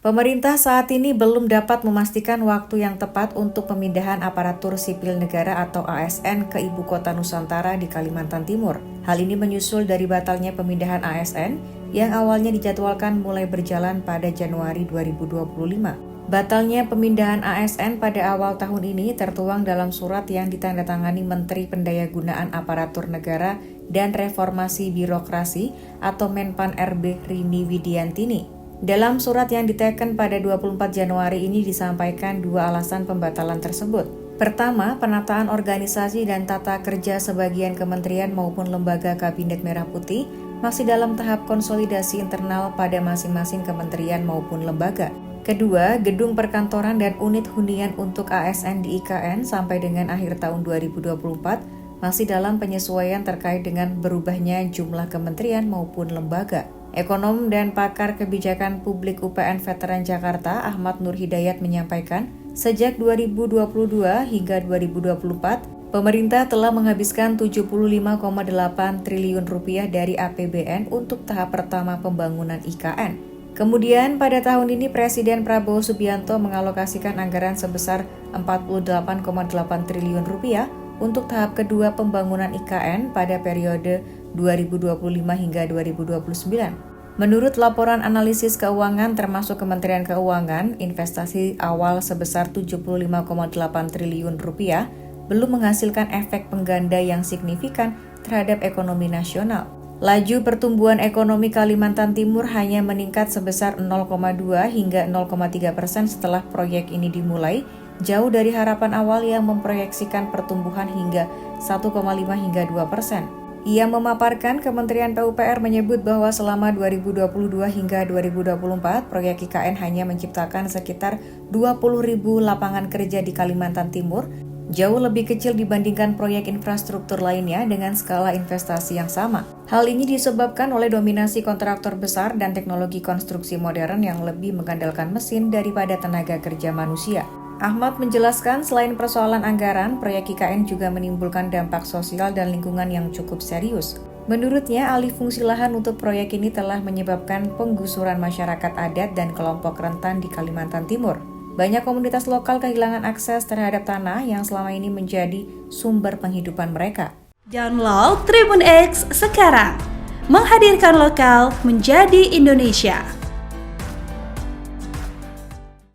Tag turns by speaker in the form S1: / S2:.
S1: Pemerintah saat ini belum dapat memastikan waktu yang tepat untuk pemindahan aparatur sipil negara atau ASN ke Ibu Kota Nusantara di Kalimantan Timur. Hal ini menyusul dari batalnya pemindahan ASN yang awalnya dijadwalkan mulai berjalan pada Januari 2025. Batalnya pemindahan ASN pada awal tahun ini tertuang dalam surat yang ditandatangani Menteri Pendayagunaan Aparatur Negara dan Reformasi Birokrasi atau Menpan RB Rini Widiantini. Dalam surat yang diteken pada 24 Januari ini disampaikan dua alasan pembatalan tersebut. Pertama, penataan organisasi dan tata kerja sebagian kementerian maupun lembaga Kabinet Merah Putih masih dalam tahap konsolidasi internal pada masing-masing kementerian maupun lembaga. Kedua, gedung perkantoran dan unit hunian untuk ASN di IKN sampai dengan akhir tahun 2024 masih dalam penyesuaian terkait dengan berubahnya jumlah kementerian maupun lembaga. Ekonom dan pakar kebijakan publik UPN Veteran Jakarta Ahmad Nur Hidayat menyampaikan, sejak 2022 hingga 2024, pemerintah telah menghabiskan 75,8 triliun rupiah dari APBN untuk tahap pertama pembangunan IKN. Kemudian pada tahun ini Presiden Prabowo Subianto mengalokasikan anggaran sebesar 48,8 triliun rupiah untuk tahap kedua pembangunan IKN pada periode 2025 hingga 2029. Menurut laporan analisis keuangan termasuk Kementerian Keuangan, investasi awal sebesar 75,8 triliun rupiah belum menghasilkan efek pengganda yang signifikan terhadap ekonomi nasional. Laju pertumbuhan ekonomi Kalimantan Timur hanya meningkat sebesar 0,2 hingga 0,3% setelah proyek ini dimulai, jauh dari harapan awal yang memproyeksikan pertumbuhan hingga 1,5 hingga 2%. Ia memaparkan Kementerian PUPR menyebut bahwa selama 2022 hingga 2024, proyek IKN hanya menciptakan sekitar 20.000 lapangan kerja di Kalimantan Timur, jauh lebih kecil dibandingkan proyek infrastruktur lainnya dengan skala investasi yang sama. Hal ini disebabkan oleh dominasi kontraktor besar dan teknologi konstruksi modern yang lebih mengandalkan mesin daripada tenaga kerja manusia. Ahmad menjelaskan selain persoalan anggaran, proyek IKN juga menimbulkan dampak sosial dan lingkungan yang cukup serius. Menurutnya, alih fungsi lahan untuk proyek ini telah menyebabkan penggusuran masyarakat adat dan kelompok rentan di Kalimantan Timur. Banyak komunitas lokal kehilangan akses terhadap tanah yang selama ini menjadi sumber penghidupan mereka.
S2: Download Tribun X sekarang, menghadirkan lokal menjadi Indonesia.